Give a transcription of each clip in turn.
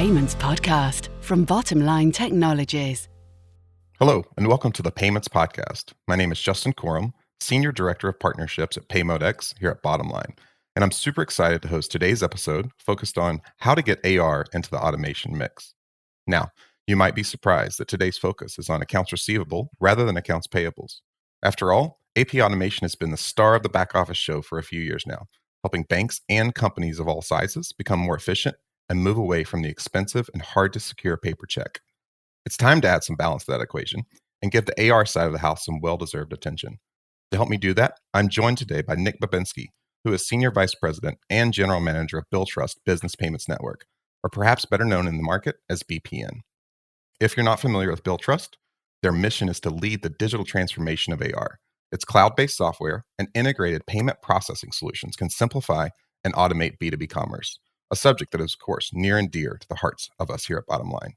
Payments Podcast from Bottomline Technologies. Hello, and welcome to the Payments Podcast. My name is Justin Corum, Senior Director of Partnerships at PayModeX here at Bottomline, and I'm super excited to host today's episode focused on how to get AR into the automation mix. Now, you might be surprised that today's focus is on accounts receivable rather than accounts payables. After all, AP automation has been the star of the back office show for a few years now, helping banks and companies of all sizes become more efficient and move away from the expensive and hard to secure paper check. It's time to add some balance to that equation and give the AR side of the house some well-deserved attention. To help me do that, I'm joined today by Nick Babinsky, who is Senior Vice President and General Manager of Billtrust Business Payments Network, or perhaps better known in the market as BPN. If you're not familiar with Billtrust, their mission is to lead the digital transformation of AR. Its cloud-based software and integrated payment processing solutions can simplify and automate B2B commerce, a subject that is, of course, near and dear to the hearts of us here at Bottomline.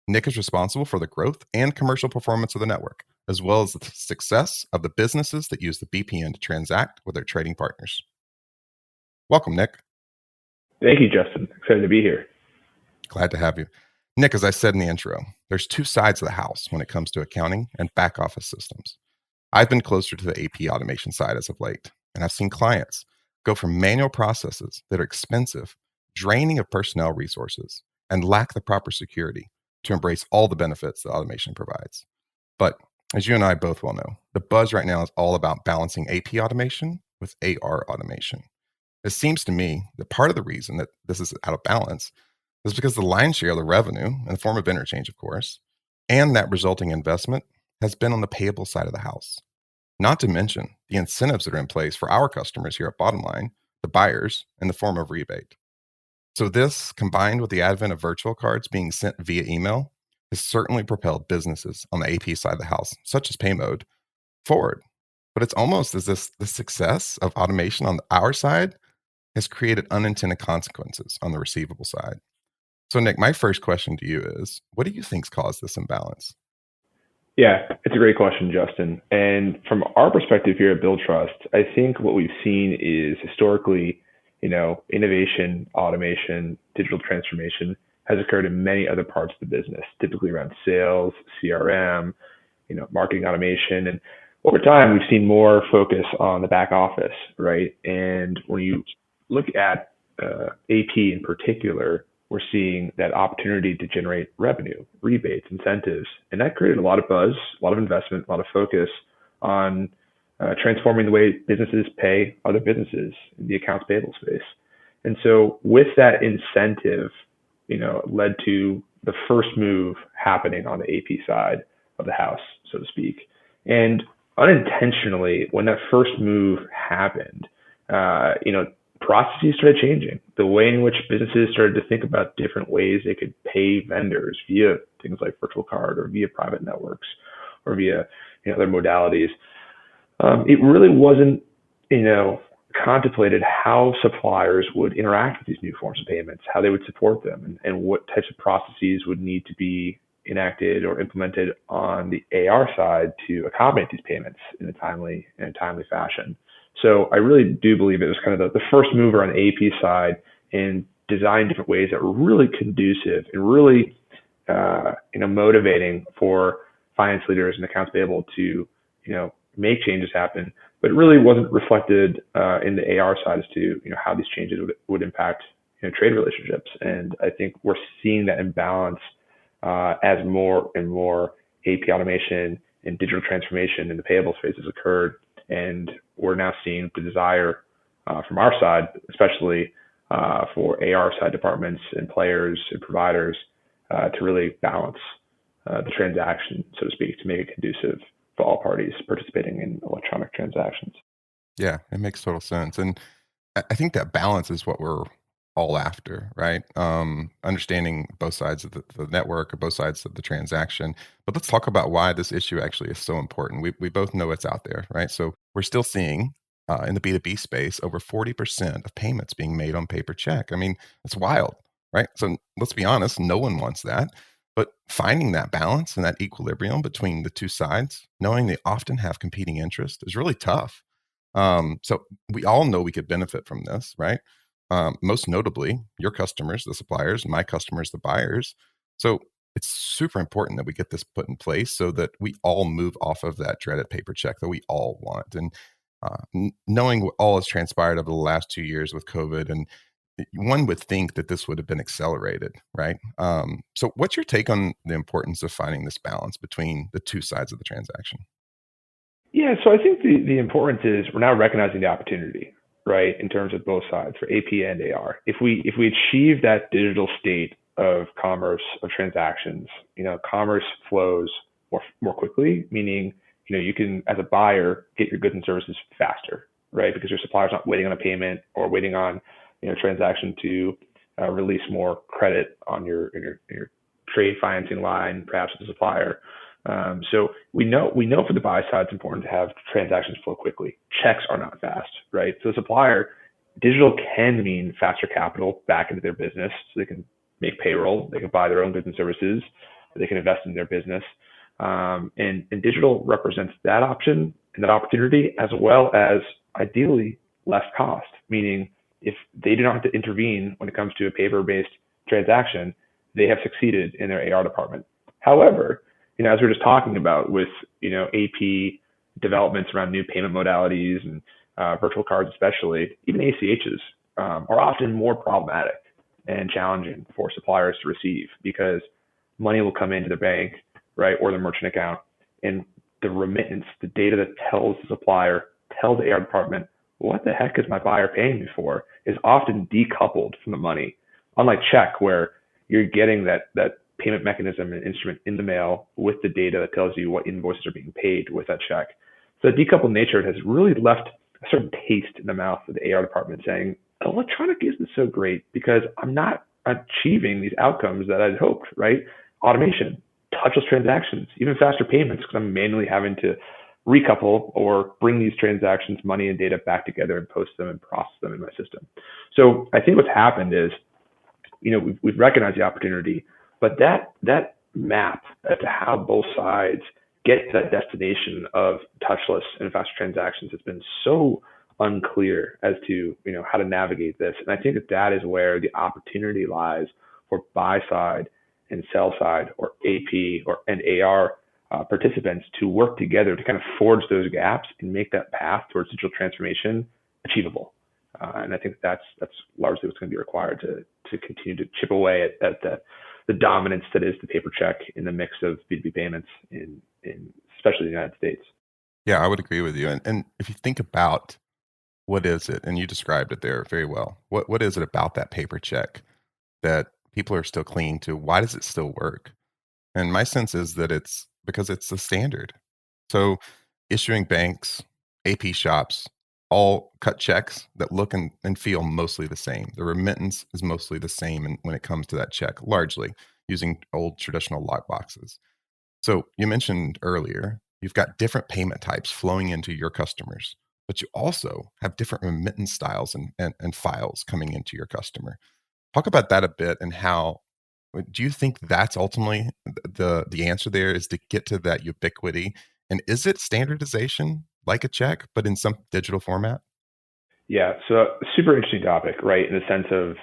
Nick is responsible for the growth and commercial performance of the network, as well as the success of the businesses that use the BPN to transact with their trading partners. Welcome, Nick. Thank you, Justin. Excited to be here. Glad to have you. Nick, as I said in the intro, there's two sides of the house when it comes to accounting and back office systems. I've been closer to the AP automation side as of late, and I've seen clients go from manual processes that are expensive, draining of personnel resources, and lack the proper security to embrace all the benefits that automation provides. But as you and I both well know, the buzz right now is all about balancing AP automation with AR automation. It seems to me that part of the reason that this is out of balance is because the lion's share of the revenue, in the form of interchange, of course, and that resulting investment has been on the payable side of the house. Not to mention the incentives that are in place for our customers here at Bottomline, the buyers, in the form of rebate. So this, combined with the advent of virtual cards being sent via email, has certainly propelled businesses on the AP side of the house, such as Paymode, forward. But it's almost as if the success of automation on our side has created unintended consequences on the receivable side. So Nick, my first question to you is, what do you think's caused this imbalance? Yeah, it's a great question, Justin. And from our perspective here at Billtrust, I think what we've seen is historically, innovation, automation, digital transformation has occurred in many other parts of the business, typically around sales, CRM, marketing automation. And over time, we've seen more focus on the back office, right? And when you look at AP in particular, we're seeing that opportunity to generate revenue, rebates, incentives. And that created a lot of buzz, a lot of investment, a lot of focus on transforming the way businesses pay other businesses in the accounts payable space. And so with that incentive, led to the first move happening on the AP side of the house, so to speak. And unintentionally, when that first move happened, processes started changing. The way in which businesses started to think about different ways they could pay vendors via things like virtual card or via private networks or via other modalities. It really wasn't, contemplated how suppliers would interact with these new forms of payments, how they would support them, and what types of processes would need to be enacted or implemented on the AR side to accommodate these payments in a timely fashion. So I really do believe it was kind of the first mover on the AP side and design different ways that were really conducive and really, motivating for finance leaders and accounts payable to, make changes happen, but it really wasn't reflected in the AR side as to, how these changes would impact, trade relationships. And I think we're seeing that imbalance as more and more AP automation and digital transformation in the payable space has occurred. And we're now seeing the desire from our side, especially for AR side departments and players and providers to really balance the transaction, so to speak, to make it conducive for all parties participating in electronic transactions. Yeah, it makes total sense. And I think that balance is what we're all after, right? Understanding both sides of the network or both sides of the transaction. But let's talk about why this issue actually is so important. We both know it's out there, right? So we're still seeing in the B2B space over 40% of payments being made on paper check. I mean, it's wild, right? So let's be honest, no one wants that. But finding that balance and that equilibrium between the two sides, knowing they often have competing interests, is really tough. So we all know we could benefit from this, right? most notably your customers, the suppliers, my customers, the buyers. So it's super important that we get this put in place so that we all move off of that dreaded paper check that we all want. And knowing what all has transpired over the last 2 years with COVID, and one would think that this would have been accelerated, right? So what's your take on the importance of finding this balance between the two sides of the transaction? Yeah, so I think the importance is we're now recognizing the opportunity, right, in terms of both sides for AP and AR. If we achieve that digital state of commerce of transactions, commerce flows more quickly, meaning you can as a buyer get your goods and services faster, right, because your supplier's not waiting on a payment or waiting on transaction to release more credit on your trade financing line, perhaps with the supplier. So we know for the buy side, it's important to have transactions flow quickly. Checks are not fast, right? So the supplier, digital can mean faster capital back into their business, so they can make payroll, they can buy their own goods and services, they can invest in their business, and digital represents that option and that opportunity, as well as ideally less cost. Meaning, if they do not have to intervene when it comes to a paper-based transaction, they have succeeded in their AR department. However, as we were just talking about with, AP developments around new payment modalities and virtual cards, especially, even ACHs are often more problematic and challenging for suppliers to receive because money will come into the bank, right, or the merchant account, and the remittance, the data that tells the supplier, tells the AR department, what the heck is my buyer paying me for, is often decoupled from the money. Unlike check, where you're getting that payment mechanism and instrument in the mail with the data that tells you what invoices are being paid with that check. So the decoupled nature has really left a certain taste in the mouth of the AR department saying, electronic isn't so great because I'm not achieving these outcomes that I'd hoped, right? Automation, touchless transactions, even faster payments because I'm manually having to recouple or bring these transactions, money and data back together and post them and process them in my system. So I think what's happened is, we've recognized the opportunity, but that map as to how both sides get to that destination of touchless and faster transactions has been so unclear as to how to navigate this. And I think that is where the opportunity lies for buy side and sell side, or AP and AR participants, to work together to kind of forge those gaps and make that path towards digital transformation achievable. And I think that's largely what's going to be required to continue to chip away at the dominance that is the paper check in the mix of B2B payments in especially the United States. Yeah, I would agree with you. And if you think about what is it, and you described it there very well, what is it about that paper check that people are still clinging to? Why does it still work? And my sense is that it's because it's the standard. So issuing banks, AP shops, all cut checks that look and feel mostly the same. The remittance is mostly the same when it comes to that check, largely using old traditional lock boxes. So you mentioned earlier, you've got different payment types flowing into your customers, but you also have different remittance styles and files coming into your customer. Talk about that a bit, and how do you think that's ultimately the answer there, is to get to that ubiquity? And is it standardization like a check, but in some digital format? Yeah, so super interesting topic, right? In the sense of,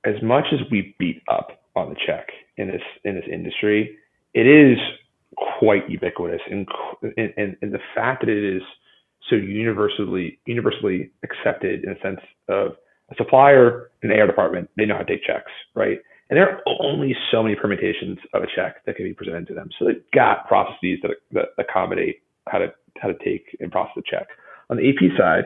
as much as we beat up on the check in this industry, it is quite ubiquitous, and the fact that it is so universally accepted, in the sense of a supplier and AR department, they know how to take checks, right? And there are only so many permutations of a check that can be presented to them. So they've got processes that accommodate how to take and process a check. On the AP side,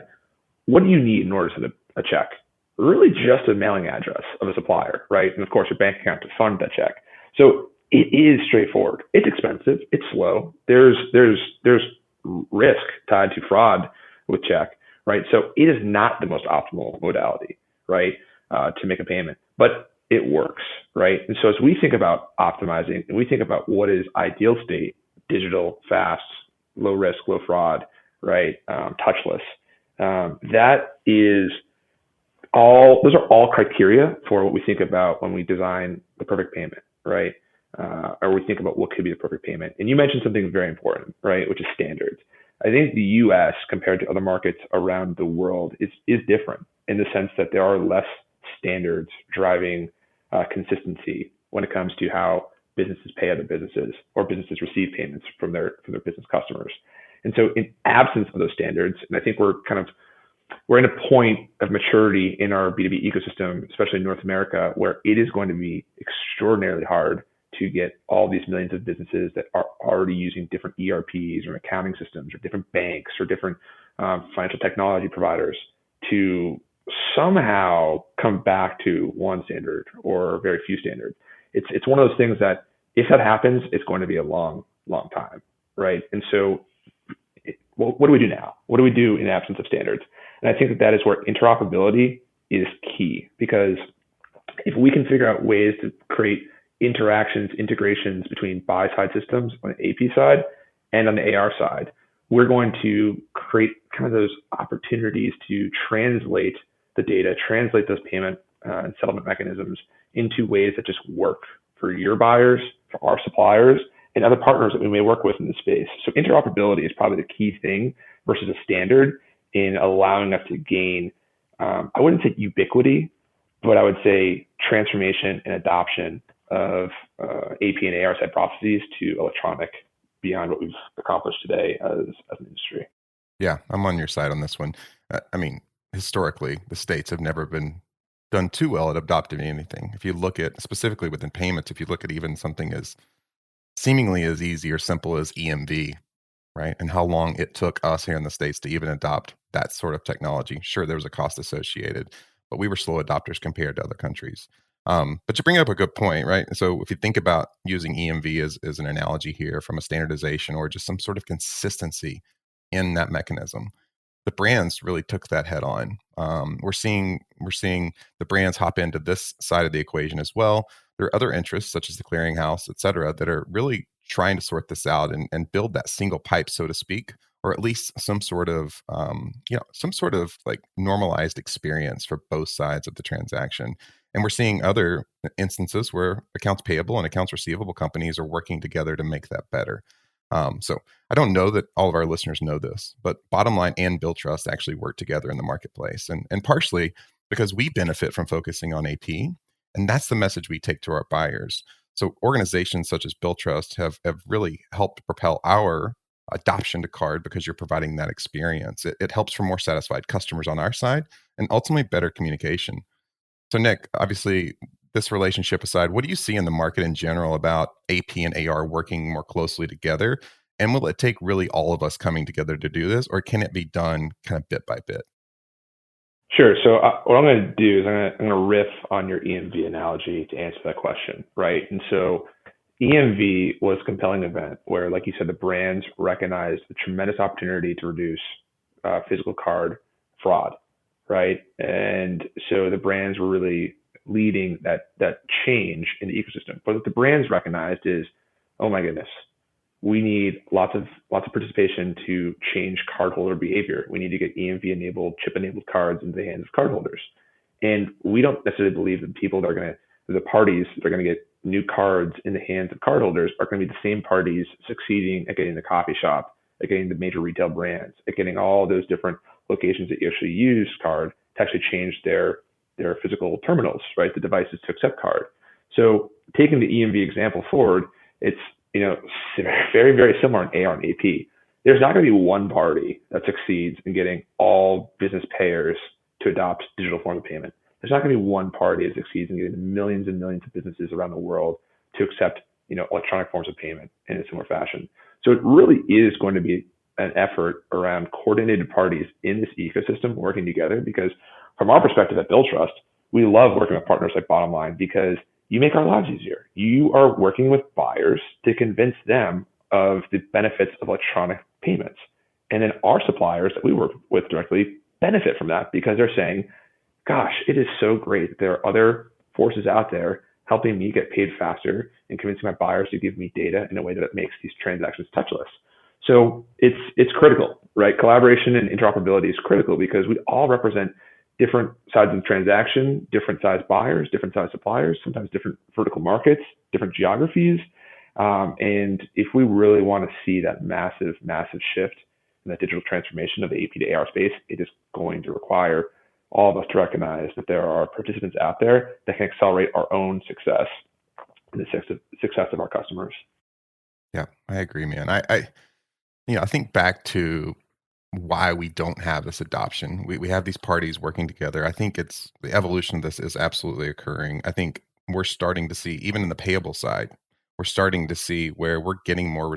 what do you need in order to send a check? Really just a mailing address of a supplier, right? And of course, your bank account to fund that check. So it is straightforward. It's expensive. It's slow. There's risk tied to fraud with check, right? So it is not the most optimal modality, right, to make a payment, but it works, right? And so as we think about optimizing and we think about what is ideal state, digital, fast, low risk, low fraud, right, touchless, that is all, those are all criteria for what we think about when we design the perfect payment, right? Or we think about what could be the perfect payment. And you mentioned something very important, right, which is standards. I think the US compared to other markets around the world is different in the sense that there are less standards driving consistency when it comes to how businesses pay other businesses or businesses receive payments from their business customers. And so in absence of those standards, and I think we're in a point of maturity in our B2B ecosystem, especially in North America, where it is going to be extraordinarily hard to get all these millions of businesses that are already using different ERPs or accounting systems or different banks or different financial technology providers to somehow come back to one standard or very few standards. It's one of those things that if that happens, it's going to be a long, long time, right? And so what do we do now? What do we do in absence of standards? And I think that is where interoperability is key, because if we can figure out ways to create integrations between buy-side systems on the AP side and on the AR side, we're going to create kind of those opportunities to translate the data, translate those payment and settlement mechanisms into ways that just work for your buyers, for our suppliers, and other partners that we may work with in the space. So interoperability is probably the key thing versus a standard in allowing us to gain, I wouldn't say ubiquity, but I would say transformation and adoption of AP and AR side processes to electronic beyond what we've accomplished today as an industry. Yeah, I'm on your side on this one. I mean, historically, the states have never been done too well at adopting anything. If you look at specifically within payments, if you look at even something as seemingly as easy or simple as EMV, right? And how long it took us here in the States to even adopt that sort of technology. Sure, there was a cost associated, but we were slow adopters compared to other countries. But you bring up a good point, right? So if you think about using EMV as an analogy here from a standardization or just some sort of consistency in that mechanism, the brands really took that head on. We're seeing the brands hop into this side of the equation as well. There are other interests such as the clearinghouse, et cetera, that are really trying to sort this out and build that single pipe, so to speak, or at least some sort of like normalized experience for both sides of the transaction. And we're seeing other instances where accounts payable and accounts receivable companies are working together to make that better. So I don't know that all of our listeners know this, but Bottom Line and Billtrust actually work together in the marketplace, and partially because we benefit from focusing on AP, and that's the message we take to our buyers. So organizations such as Billtrust have really helped propel our adoption to card because you're providing that experience. It helps for more satisfied customers on our side and ultimately better communication. So Nick, obviously, this relationship aside, what do you see in the market in general about AP and AR working more closely together? And will it take really all of us coming together to do this, or can it be done kind of bit by bit? Sure. So what I'm going to do is I'm going to riff on your EMV analogy to answer that question, right? And so EMV was a compelling event where, like you said, the brands recognized the tremendous opportunity to reduce physical card fraud, right? And so the brands were really leading that change in the ecosystem. But what the brands recognized is, oh my goodness, we need lots of participation to change cardholder behavior. We need to get EMV enabled, chip enabled cards into the hands of cardholders. And we don't necessarily believe that the parties that are going to get new cards in the hands of cardholders are going to be the same parties succeeding at getting the coffee shop, at getting the major retail brands, at getting all those different locations that you actually use card to actually change their physical terminals, right? The devices to accept card. So taking the EMV example forward, it's very, very similar in AR and AP. There's not going to be one party that succeeds in getting all business payers to adopt digital form of payment. There's not going to be one party that succeeds in getting millions and millions of businesses around the world to accept, electronic forms of payment in a similar fashion. So it really is going to be an effort around coordinated parties in this ecosystem working together, because from our perspective at Billtrust, we love working with partners like Bottom Line because you make our lives easier. You are working with buyers to convince them of the benefits of electronic payments. And then our suppliers that we work with directly benefit from that because they're saying, gosh, it is so great that there are other forces out there helping me get paid faster and convincing my buyers to give me data in a way that makes these transactions touchless. So it's critical, right? Collaboration and interoperability is critical because we all represent different sides of the transaction, different size buyers, different size suppliers, sometimes different vertical markets, different geographies. And if we really want to see that massive, massive shift in that digital transformation of the AP to AR space, it is going to require all of us to recognize that there are participants out there that can accelerate our own success and the success of our customers. Yeah, I agree, man. I think back to why we don't have this adoption. We have these parties working together. I think it's the evolution of this is absolutely occurring. I think we're starting to see, even in the payable side, we're starting to see where we're getting more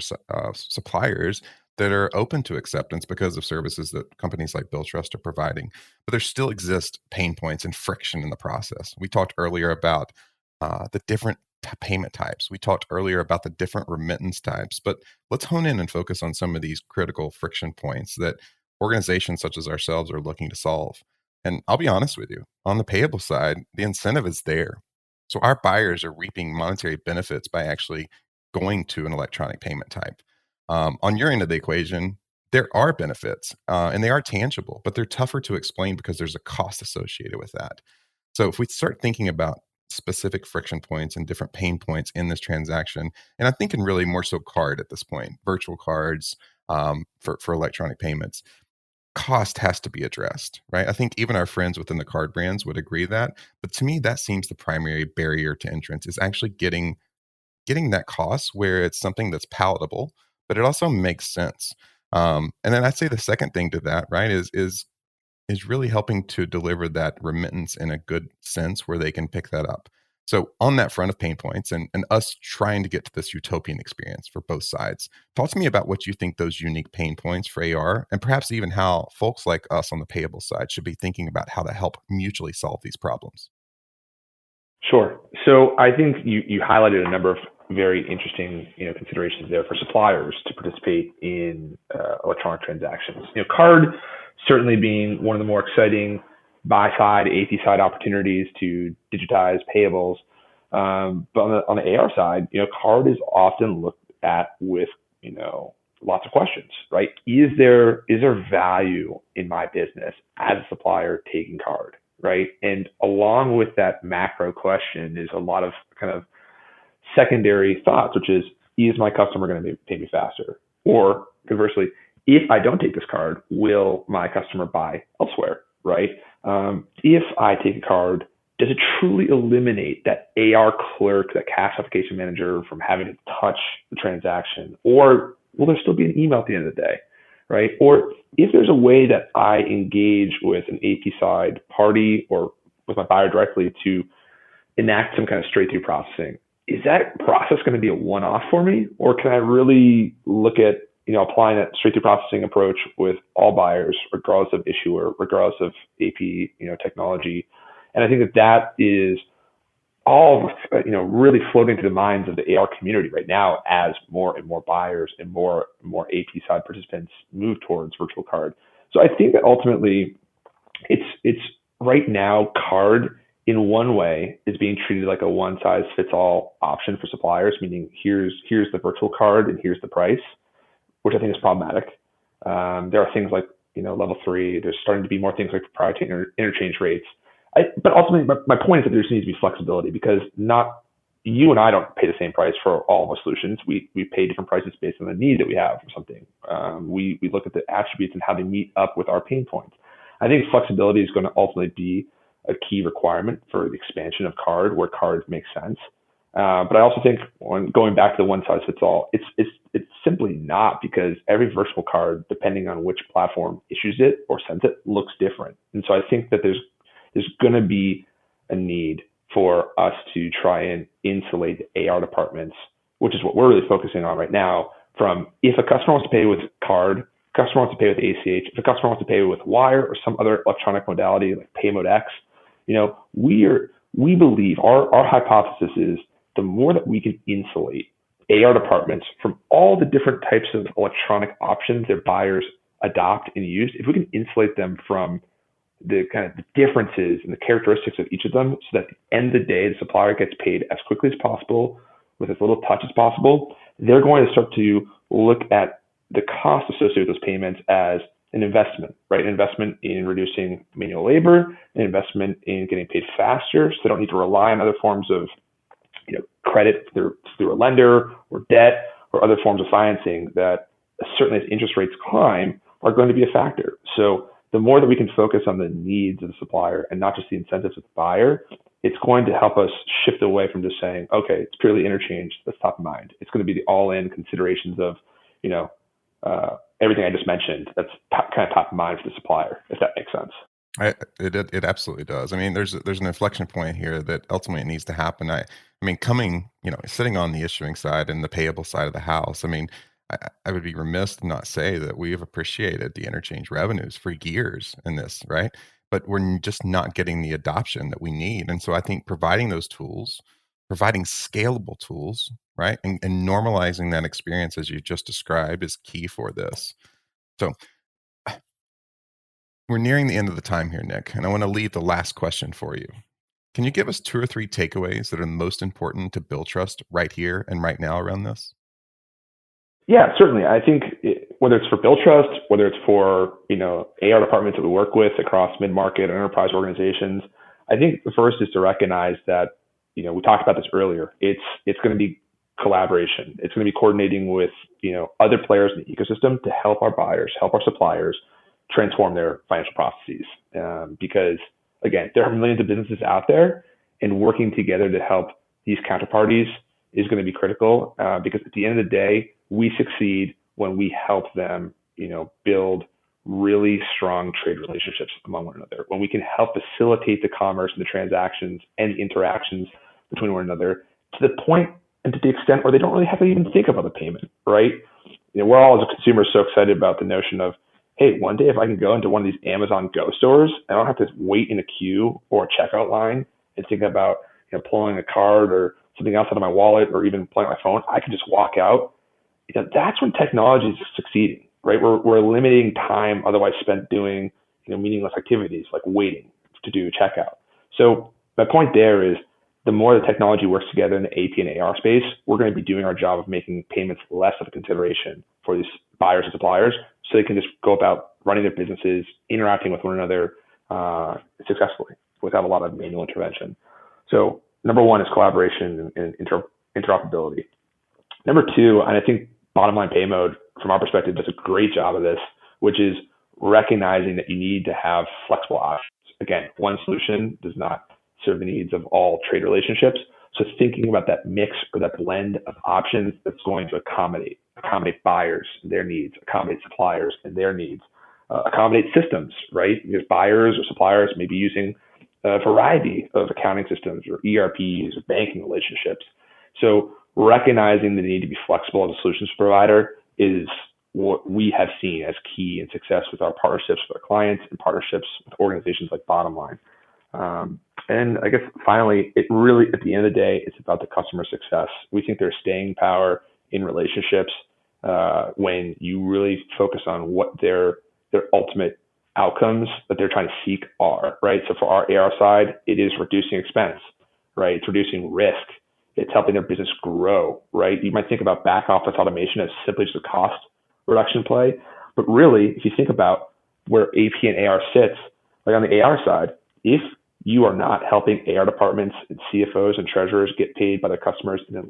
suppliers that are open to acceptance because of services that companies like Billtrust are providing. But there still exist pain points and friction in the process. We talked earlier about the different payment types. We talked earlier about the different remittance types, but let's hone in and focus on some of these critical friction points that organizations such as ourselves are looking to solve. And I'll be honest with you, on the payable side, the incentive is there. So our buyers are reaping monetary benefits by actually going to an electronic payment type. On your end of the equation, there are benefits and they are tangible, but they're tougher to explain because there's a cost associated with that. So if we start thinking about specific friction points and different pain points in this transaction, and I'm thinking really more so card at this point, virtual cards for electronic payments, cost has to be addressed, right? I think even our friends within the card brands would agree that. But to me, that seems the primary barrier to entrance is actually getting that cost where it's something that's palatable, but it also makes sense. And then I'd say the second thing to that, right, is really helping to deliver that remittance in a good sense where they can pick that up. So on that front of pain points and us trying to get to this utopian experience for both sides, talk to me about what you think those unique pain points for AR and perhaps even how folks like us on the payable side should be thinking about how to help mutually solve these problems. Sure. So I think you highlighted a number of very interesting considerations there for suppliers to participate in electronic transactions. Card certainly being one of the more exciting buy side, AP side opportunities to digitize payables. But on the AR side, card is often looked at with lots of questions, right? Is there value in my business as a supplier taking card? Right. And along with that macro question is a lot of kind of secondary thoughts, which is my customer going to pay me faster? Or conversely, if I don't take this card, will my customer buy elsewhere? Right. If I take a card, does it truly eliminate that AR clerk, that cash application manager from having to touch the transaction? Or will there still be an email at the end of the day? Right? Or if there's a way that I engage with an AP side party or with my buyer directly to enact some kind of straight through processing, is that process going to be a one-off for me? Or can I really look at, applying that straight through processing approach with all buyers, regardless of issuer, regardless of AP, technology? And I think that is all really floating through the minds of the AR community right now as more and more buyers and more AP side participants move towards virtual card. So I think that ultimately it's right now card in one way is being treated like a one size fits all option for suppliers, meaning here's the virtual card and here's the price, which I think is problematic. There are things like level 3. There's starting to be more things like proprietary interchange rates. But ultimately, my point is that there just needs to be flexibility because not you and I don't pay the same price for all of our solutions. We pay different prices based on the need that we have for something. We look at the attributes and how they meet up with our pain points. I think flexibility is going to ultimately be a key requirement for the expansion of card where card makes sense. But I also think when going back to the one size fits all, it's simply not because every virtual card, depending on which platform issues it or sends it, looks different. And so I think that there's going to be a need for us to try and insulate the AR departments, which is what we're really focusing on right now, from if a customer wants to pay with card, customer wants to pay with ACH, if a customer wants to pay with wire or some other electronic modality like Payable X, we believe our hypothesis is the more that we can insulate AR departments from all the different types of electronic options their buyers adopt and use, if we can insulate them from the kind of the differences and the characteristics of each of them so that at the end of the day, the supplier gets paid as quickly as possible with as little touch as possible, they're going to start to look at the cost associated with those payments as an investment, right? An investment in reducing manual labor, an investment in getting paid faster so they don't need to rely on other forms of credit through a lender or debt or other forms of financing that certainly as interest rates climb are going to be a factor. So the more that we can focus on the needs of the supplier and not just the incentives of the buyer, it's going to help us shift away from just saying, okay, it's purely interchange that's top of mind. It's going to be the all-in considerations of, everything I just mentioned. That's kind of top of mind for the supplier, if that makes sense. It absolutely does. I mean, there's an inflection point here that ultimately needs to happen. I mean, sitting on the issuing side and the payable side of the house. I mean, I would be remiss to not say that we have appreciated the interchange revenues for years in this, right? But we're just not getting the adoption that we need. And so I think providing those tools, providing scalable tools, right, and normalizing that experience as you just described is key for this. So we're nearing the end of the time here, Nick, and I want to leave the last question for you. Can you give us 2 or 3 takeaways that are most important to Billtrust right here and right now around this? Yeah, certainly. I think whether it's for Billtrust, whether it's for AR departments that we work with across mid-market and enterprise organizations, I think the first is to recognize that we talked about this earlier. It's going to be collaboration. It's going to be coordinating with other players in the ecosystem to help our buyers, help our suppliers transform their financial processes. Because again, there are millions of businesses out there, and working together to help these counterparties is going to be critical. Because at the end of the day, we succeed when we help them, build really strong trade relationships among one another. When we can help facilitate the commerce and the transactions and the interactions between one another to the point and to the extent where they don't really have to even think about the payment, right? We're all as a consumer so excited about the notion of, hey, one day if I can go into one of these Amazon Go stores, I don't have to wait in a queue or a checkout line and think about pulling a card or something else out of my wallet or even pulling my phone. I can just walk out. That's when technology is succeeding, right? We're limiting time otherwise spent doing meaningless activities like waiting to do checkout. So my point there is the more the technology works together in the AP and AR space, we're going to be doing our job of making payments less of a consideration for these buyers and suppliers, so they can just go about running their businesses, interacting with one another successfully without a lot of manual intervention. So number one is collaboration and interoperability. Number two, and I think Bottom Line Pay Mode, from our perspective, does a great job of this, which is recognizing that you need to have flexible options. Again, one solution does not serve the needs of all trade relationships. So thinking about that mix or that blend of options that's going to accommodate buyers and their needs, accommodate suppliers and their needs, accommodate systems, right? Because buyers or suppliers may be using a variety of accounting systems or ERPs or banking relationships. So recognizing the need to be flexible as a solutions provider is what we have seen as key in success with our partnerships with our clients and partnerships with organizations like Bottom Line. And I guess finally, it really, at the end of the day, it's about the customer success. We think there's staying power in relationships when you really focus on what their ultimate outcomes that they're trying to seek are, right? So for our AR side, it is reducing expense, right? It's reducing risk. It's helping their business grow, right? You might think about back office automation as simply just a cost reduction play, but really, if you think about where AP and AR sits, like on the AR side, if you are not helping AR departments and CFOs and treasurers get paid by their customers in the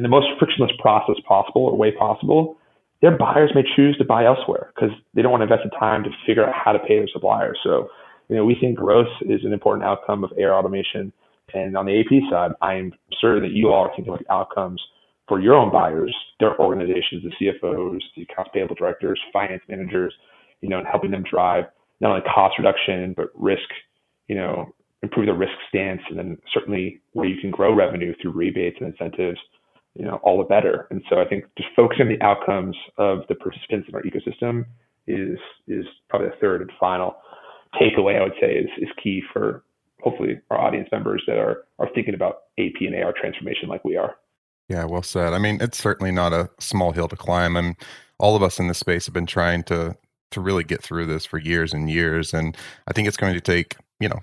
most frictionless process possible or way possible, their buyers may choose to buy elsewhere because they don't want to invest the time to figure out how to pay their suppliers. So, we think growth is an important outcome of AR automation. And on the AP side, I'm certain that you all are thinking about the outcomes for your own buyers, their organizations, the CFOs, the accounts payable directors, finance managers, and helping them drive not only cost reduction, but risk, improve their risk stance, and then certainly where you can grow revenue through rebates and incentives, all the better. And so I think just focusing on the outcomes of the participants in our ecosystem is probably the third and final takeaway I would say is key for hopefully our audience members that are thinking about AP and AR transformation like we are. Yeah, well said. I mean, it's certainly not a small hill to climb, and all of us in this space have been trying to really get through this for years and years. And I think it's going to take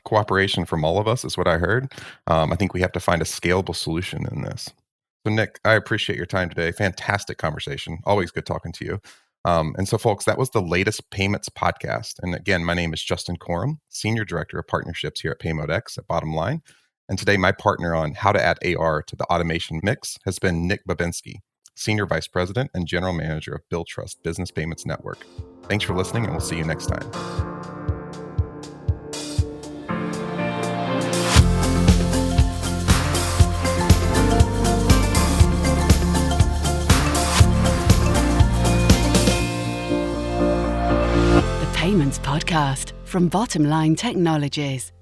cooperation from all of us, is what I heard. I think we have to find a scalable solution in this. So, Nick, I appreciate your time today. Fantastic conversation. Always good talking to you. And so, folks, that was the latest Payments podcast. And again, my name is Justin Corum, Senior Director of Partnerships here at PayModeX at Bottom Line. And today, my partner on how to add AR to the automation mix has been Nick Babinsky. Senior Vice President and General Manager of Billtrust Business Payments Network. Thanks for listening, and we'll see you next time. The Payments Podcast from Bottom Line Technologies.